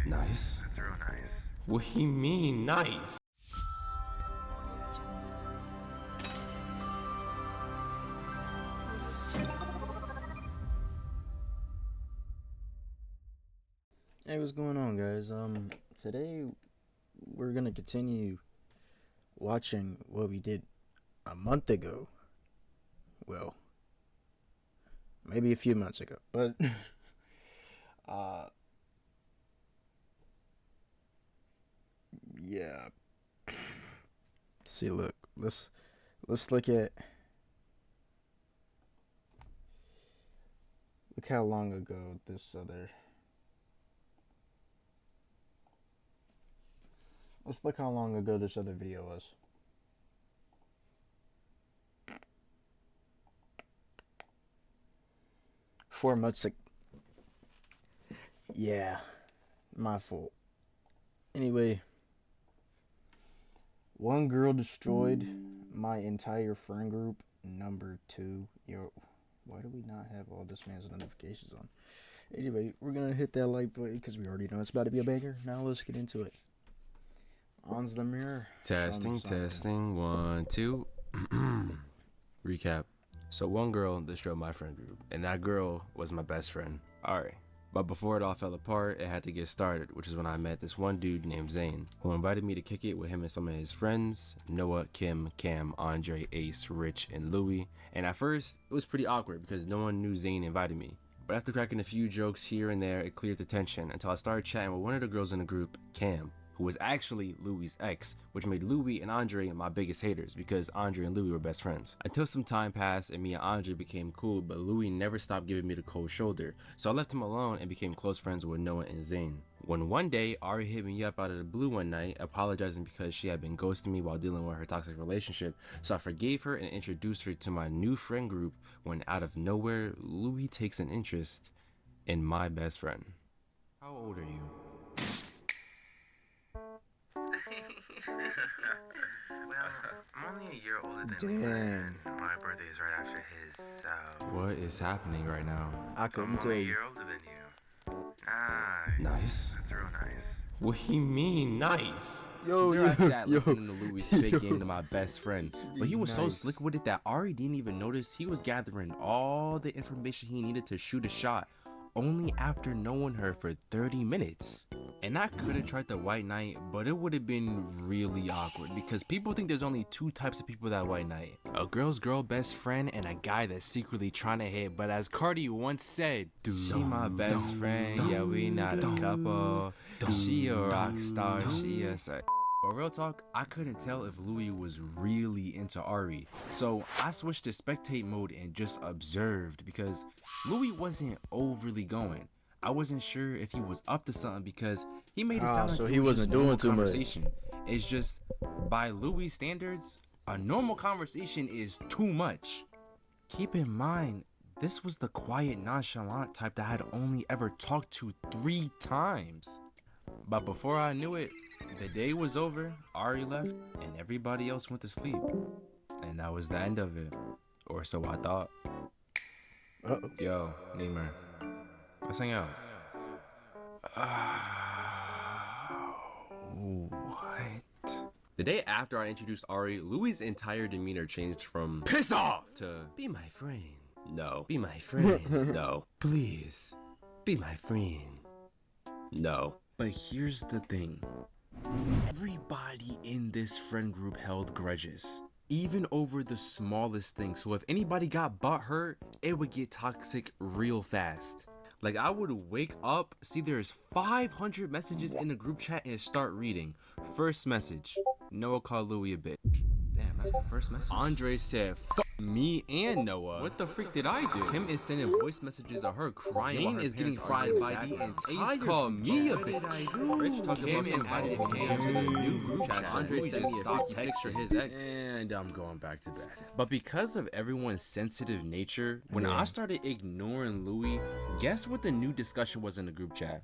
Nice? That's real nice. What he mean nice? Hey, what's going on, guys? Today we're gonna continue watching what we did a month ago. Well, maybe a few months ago, but yeah. See, look, let's look how long ago this other. Let's look how long ago this other video was. Four months ago. Yeah, my fault. Anyway, one girl destroyed my entire friend group. Number two, yo, why do we not have all this man's notifications on? Anyway, we're gonna hit that like button because we already know it's about to be a banger. Now let's get into it. On's the mirror. Testing, 1, 2. Recap. So one girl destroyed my friend group, and that girl was my best friend, Ari. But before it all fell apart, it had to get started, which is when I met this one dude named Zane, who invited me to kick it with him and some of his friends, Noah, Kim, Cam, Andre, Ace, Rich, and Louie. And at first, it was pretty awkward because no one knew Zane invited me. But after cracking a few jokes here and there, it cleared the tension until I started chatting with one of the girls in the group, Cam, who was actually Louie's ex, which made Louie and Andre my biggest haters because Andre and Louie were best friends. Until some time passed and me and Andre became cool, but Louie never stopped giving me the cold shoulder, so I left him alone and became close friends with Noah and Zane. When one day, Ari hit me up out of the blue one night, apologizing because she had been ghosting me while dealing with her toxic relationship, so I forgave her and introduced her to my new friend group when out of nowhere, Louie takes an interest in my best friend. How old are you? Well, I'm only a year older than Dang. Lima, and my birthday is right after his, so... What is happening right now? I I'm couldn't tell only a you. year older than you. Nice. Nice? That's real nice. What he mean nice? Yo, So there I sat listening to Louis spit yo. game to my best friend, but he was so Nice. slick with it that Ari didn't even notice he was gathering all the information he needed to shoot a shot only after knowing her for 30 minutes. And I could have tried the white knight, but it would have been really awkward because people think there's only two types of people that white knight: a girl's girl best friend and a guy that's secretly trying to hit. But as Cardi once said, she my best friend, yeah, we not a couple. She a rock star, she a sex. But real talk, I couldn't tell if Louis was really into Ari, so I switched to spectate mode and just observed because Louis wasn't overly going. I wasn't sure if he was up to something because he made it sound like so it he was wasn't just normal doing too much. conversation. It's just, by Louis standards, a normal conversation is too much. Keep in mind, this was the quiet, nonchalant type that I had only ever talked to 3 times. But before I knew it, the day was over, Ari left, and everybody else went to sleep. And that was the end of it. Or so I thought. Uh-oh. Yo, Neymar, let's hang out. What? The day after I introduced Ari, Louis' entire demeanor changed from piss off to be my friend. No. Be my friend. No. Please. Be my friend. No. But here's the thing. Everybody in this friend group held grudges, even over the smallest thing. So if anybody got butthurt, it would get toxic real fast. Like, I would wake up, see there's 500 messages in the group chat, and start reading. First message: Noah called Louis a bitch. Damn, that's the first message. Andre said, fuck me and Noah. What the freak did I do? Kim is sending voice messages of her crying. Zane is getting fried by the entire Ace called me a bitch. Rich talking about invited Cam to the new group chat. Andre said stop texting his ex. And I'm going back to bed. But because of everyone's sensitive nature, when I started ignoring Louis, guess what the new discussion was in the group chat?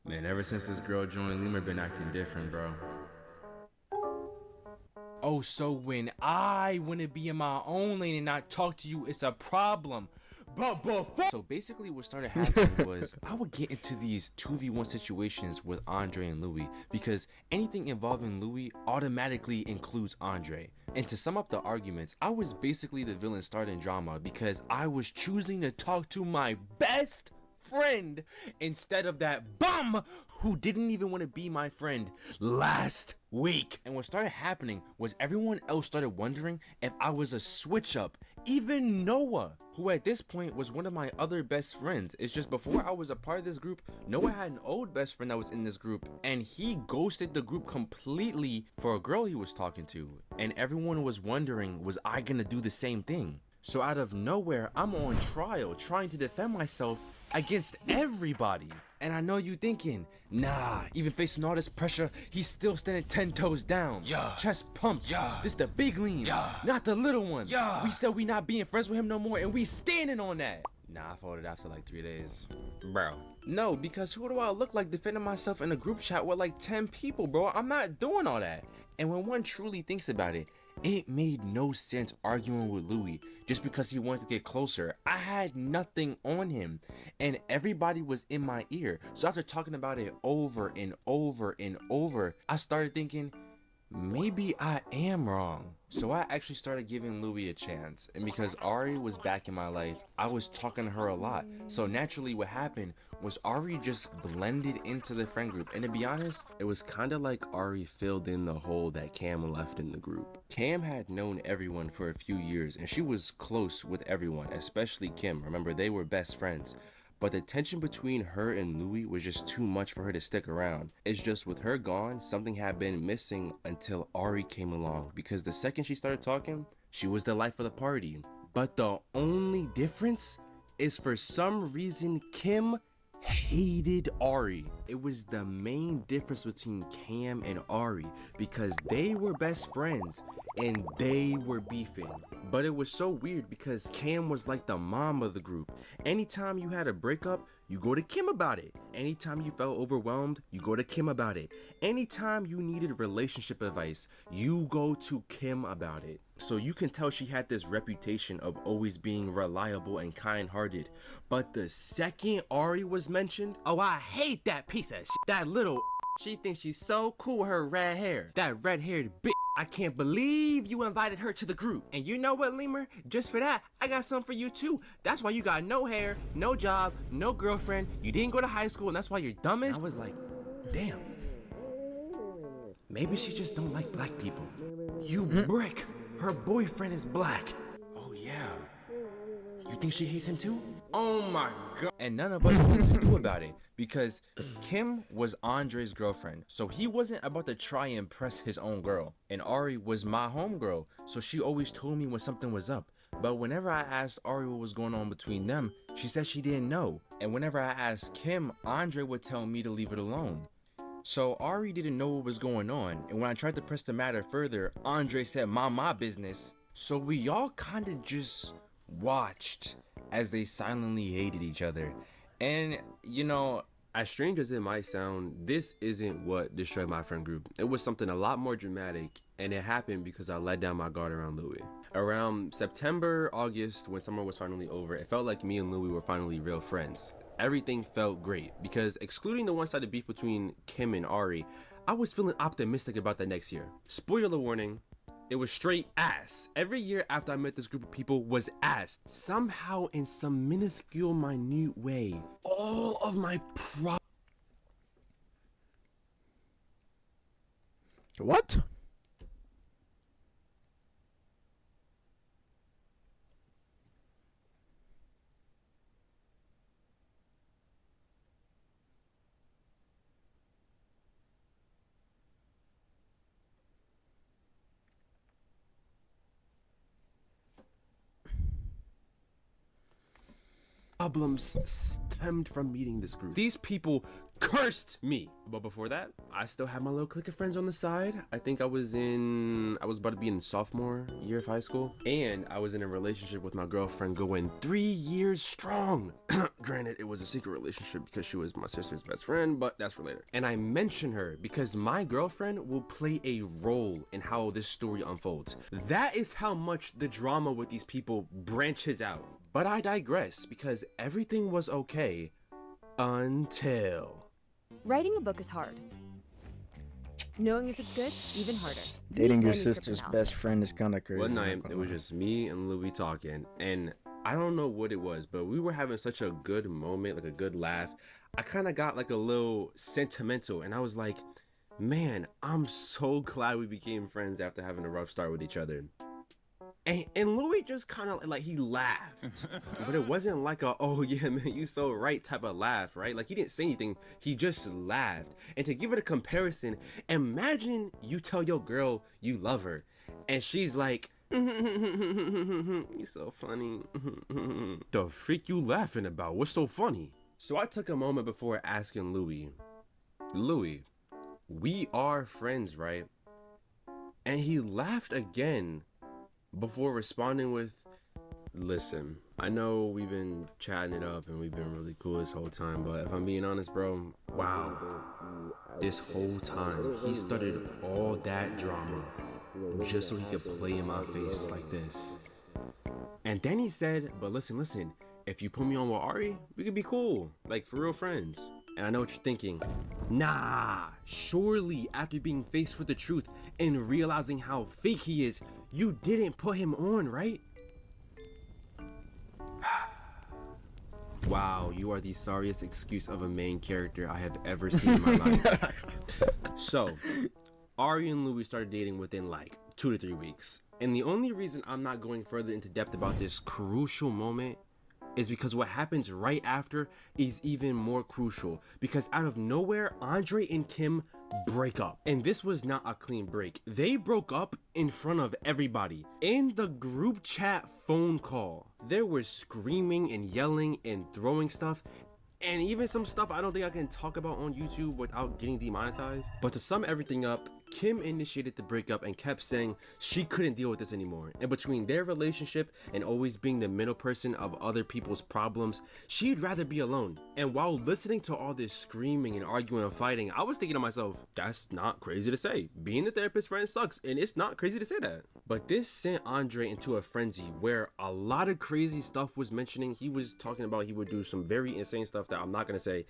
Man, ever since this girl joined, Lemur been acting different, bro. Oh, so when I want to be in my own lane and not talk to you, it's a problem. But before... So basically what started happening was I would get into these 2v1 situations with Andre and Louis because anything involving Louis automatically includes Andre. And to sum up the arguments, I was basically the villain starting drama because I was choosing to talk to my best friend instead of that bum who didn't even want to be my friend last week. And what started happening was everyone else started wondering if I was a switch up. Even Noah, who at this point was one of my other best friends. It's just before I was a part of this group, Noah had an old best friend that was in this group and he ghosted the group completely for a girl he was talking to. And everyone was wondering, was I gonna do the same thing? So out of nowhere, I'm on trial trying to defend myself against everybody. And I know you thinking, nah, even facing all this pressure, he's still standing 10 toes down. Yeah. Chest pumped. Yeah. This the big lean. Yeah. Not the little one. Yeah. We said we not being friends with him no more and we standing on that. Nah, I folded after like 3 days. Bro. No, because who do I look like defending myself in a group chat with like 10 people, bro? I'm not doing all that. And when one truly thinks about it, it made no sense arguing with Louis just because he wanted to get closer. I had nothing on him and everybody was in my ear. So after talking about it over and over and over, I started thinking, maybe I am wrong. So I actually started giving Louis a chance, and because Ari was back in my life, I was talking to her a lot. So naturally what happened was Ari just blended into the friend group, and to be honest, It was kind of like Ari filled in the hole that Cam left in the group. Cam had known everyone for a few years and she was close with everyone, especially Kim. Remember, they were best friends. But the tension between her and Louis was just too much for her to stick around. It's just with her gone, something had been missing until Ari came along, because the second she started talking, she was the life of the party. But the only difference is for some reason Kim hated Ari. It was the main difference between Cam and Ari because they were best friends and they were beefing. But it was so weird because Cam was like the mom of the group. Anytime you had a breakup, you go to Kim about it. Anytime you felt overwhelmed, you go to Kim about it. Anytime you needed relationship advice, you go to Kim about it. So you can tell she had this reputation of always being reliable and kind-hearted. But the second Ari was mentioned, oh, I hate that piece of shit. That little she thinks she's so cool with her red hair. That red-haired bitch. I can't believe you invited her to the group. And you know what, Lemur? Just for that, I got something for you too. That's why you got no hair, no job, no girlfriend. You didn't go to high school, and that's why you're dumb as. I was like, damn. Maybe she just don't like black people. You brick. Her boyfriend is black. Oh yeah. You think she hates him too? Oh my god. And none of us knew what to do about it because Kim was Andre's girlfriend. So he wasn't about to try and impress his own girl. And Ari was my homegirl. So she always told me when something was up. But whenever I asked Ari what was going on between them, she said she didn't know. And whenever I asked Kim, Andre would tell me to leave it alone. So Ari didn't know what was going on. And when I tried to press the matter further, Andre said, mind my business. So we all kind of just watched as they silently hated each other. And you know, as strange as it might sound, this isn't what destroyed my friend group. It was something a lot more dramatic, and it happened because I let down my guard around Louis. Around September, August, when summer was finally over, it felt like me and Louis were finally real friends. Everything felt great because excluding the one-sided beef between Kim and Ari, I was feeling optimistic about the next year. Spoiler warning, it was straight ass. Every year after I met this group of people was ass. Somehow, in some minuscule, minute way, all of my What? Problems stemmed from meeting this group. These people cursed me. But before that, I still had my little clique of friends on the side. I think I was about to be in sophomore year of high school, and I was in a relationship with my girlfriend going 3 years strong. Granted, it was a secret relationship because she was my sister's best friend, but that's for later. And I mention her because my girlfriend will play a role in how this story unfolds. That is how much the drama with these people branches out. But I digress because everything was okay until... Writing a book is hard. Knowing if it's good, even harder. Dating your Manuscript sister's analysis. best friend is kind of crazy. One I'm not night, gonna it was lie. just me and Louis talking, and I don't know what it was, but we were having such a good moment, like a good laugh. I kind of got like a little sentimental, and I was like, man, I'm so glad we became friends after having a rough start with each other. And Louis just kind of like, he laughed, but it wasn't like a, oh yeah, man, you so right type of laugh, right? Like he didn't say anything, he just laughed. And to give it a comparison, imagine you tell your girl you love her, and she's like, you so funny. The freak you laughing about? What's so funny? So I took a moment before asking Louis, we are friends, right? And he laughed again before responding with, listen, I know we've been chatting it up and we've been really cool this whole time, but if I'm being honest, bro, wow, this whole time he started all that drama just so he could play in my face like this. And then he said, but listen, if you put me on with Ari, we could be cool, like for real friends. And I know what you're thinking. Nah, surely after being faced with the truth and realizing how fake he is, you didn't put him on, right? Wow, you are the sorriest excuse of a main character I have ever seen in my life. So, Ari and Louis started dating within like 2 to 3 weeks. And the only reason I'm not going further into depth about this crucial moment is because what happens right after is even more crucial, because out of nowhere, Andre and Kim break up. And this was not a clean break. They broke up in front of everybody. In the group chat phone call, there was screaming and yelling and throwing stuff, and even some stuff I don't think I can talk about on YouTube without getting demonetized. But to sum everything up, Kim initiated the breakup and kept saying she couldn't deal with this anymore. And between their relationship and always being the middle person of other people's problems, she'd rather be alone. And while listening to all this screaming and arguing and fighting, I was thinking to myself, that's not crazy to say. Being the therapist friend sucks, and it's not crazy to say that. But this sent Andre into a frenzy where a lot of crazy stuff was mentioning. He was talking about he would do some very insane stuff that I'm not gonna say.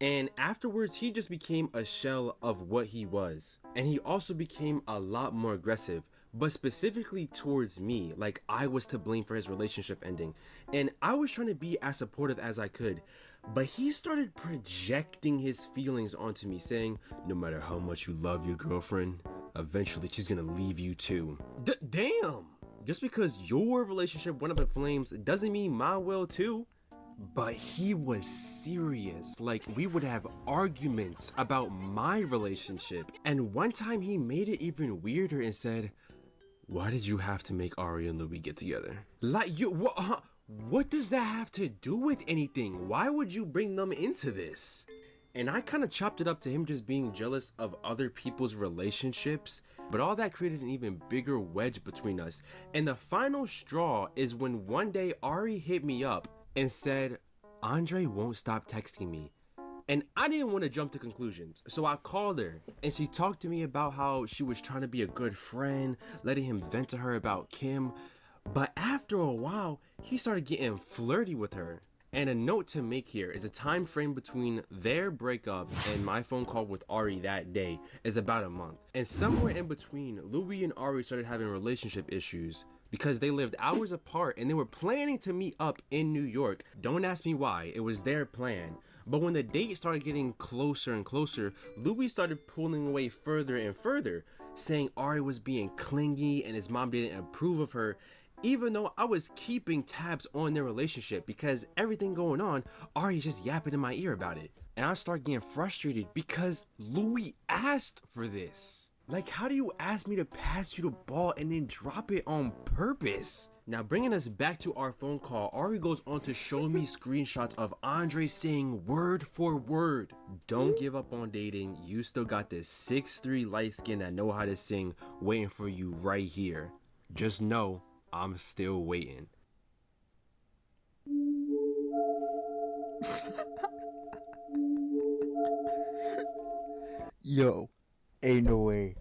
And afterwards, he just became a shell of what he was. And he also became a lot more aggressive, but specifically towards me, like I was to blame for his relationship ending. And I was trying to be as supportive as I could, but he started projecting his feelings onto me, saying, no matter how much you love your girlfriend, eventually she's gonna leave you too. Damn! Just because your relationship went up in flames doesn't mean mine will too. But he was serious. Like, we would have arguments about my relationship. And one time he made it even weirder and said, why did you have to make Ari and Louis get together? Like, what does that have to do with anything? Why would you bring them into this? And I kind of chopped it up to him just being jealous of other people's relationships. But all that created an even bigger wedge between us. And the final straw is when one day Ari hit me up and said, Andre won't stop texting me. And I didn't want to jump to conclusions, so I called her and she talked to me about how she was trying to be a good friend, letting him vent to her about Kim. But after a while, he started getting flirty with her. And a note to make here is a time frame between their breakup and my phone call with Ari that day is about a month. And somewhere in between, Louis and Ari started having relationship issues because they lived hours apart and they were planning to meet up in New York. Don't ask me why, it was their plan. But when the date started getting closer and closer, Louis started pulling away further and further, saying Ari was being clingy and his mom didn't approve of her, even though I was keeping tabs on their relationship because everything going on, Ari's just yapping in my ear about it. And I started getting frustrated because Louis asked for this. Like, how do you ask me to pass you the ball and then drop it on purpose? Now, bringing us back to our phone call, Ari goes on to show me screenshots of Andre saying word for word, "Don't give up on dating. You still got this 6'3" light skin that know how to sing waiting for you right here. Just know I'm still waiting." Yo, ain't no way.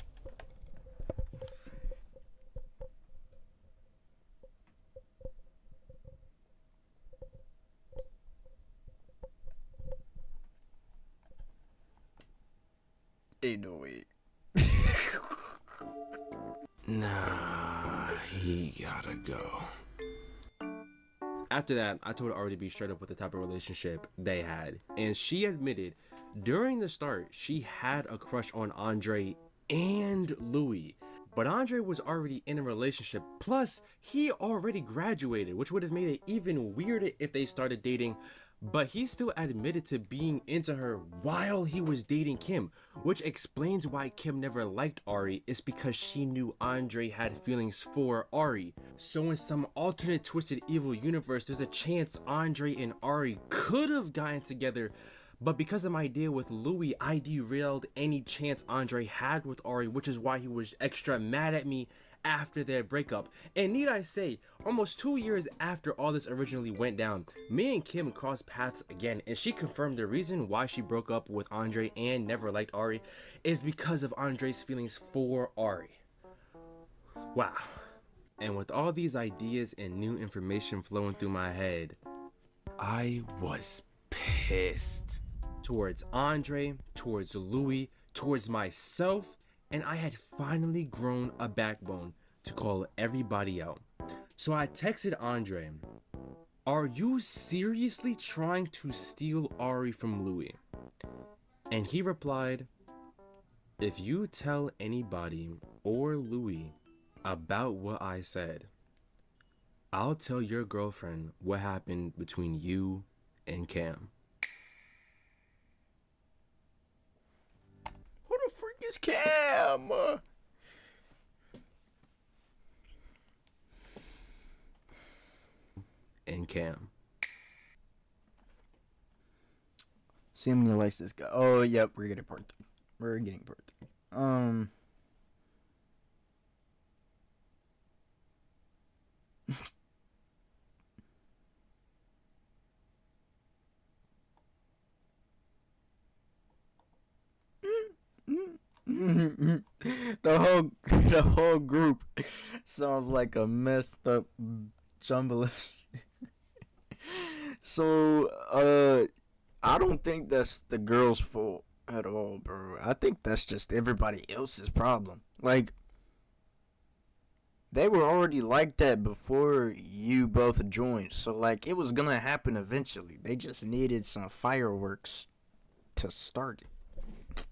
Ain't no way. Nah, he gotta go. After that, I told Ari to be straight up with the type of relationship they had. And she admitted during the start she had a crush on Andre and Louis. But Andre was already in a relationship, plus he already graduated, which would have made it even weirder if they started dating. But he still admitted to being into her while he was dating Kim, which explains why Kim never liked Ari. It's because she knew Andre had feelings for Ari. So in some alternate twisted evil universe, there's a chance Andre and Ari could have gotten together, but because of my deal with Louis, I derailed any chance Andre had with Ari, which is why he was extra mad at me after their breakup. And need I say, almost 2 years after all this originally went down, me and Kim crossed paths again, and she confirmed the reason why she broke up with Andre and never liked Ari is because of Andre's feelings for Ari. Wow. And with all these ideas and new information flowing through my head, I was pissed. Towards Andre, towards Louis, towards myself, and I had finally grown a backbone to call everybody out. So I texted Andre, "Are you seriously trying to steal Ari from Louis?" And he replied, "If you tell anybody or Louis about what I said, I'll tell your girlfriend what happened between you and Cam." Who the freak is Cam? And Cam. See how many likes this guy. Oh, yep, we're getting part 3. We're getting part 3. the whole group sounds like a messed up jumble. So I don't think that's the girl's fault at all, bro. I think that's just everybody else's problem. Like, they were already like that before you both joined, so like it was gonna happen eventually. They just needed some fireworks to start it,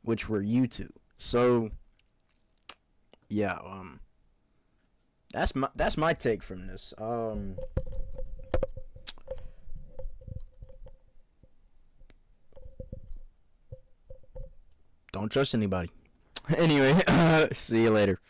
which were you two. So yeah, that's my take from this. Don't trust anybody. Anyway, see you later.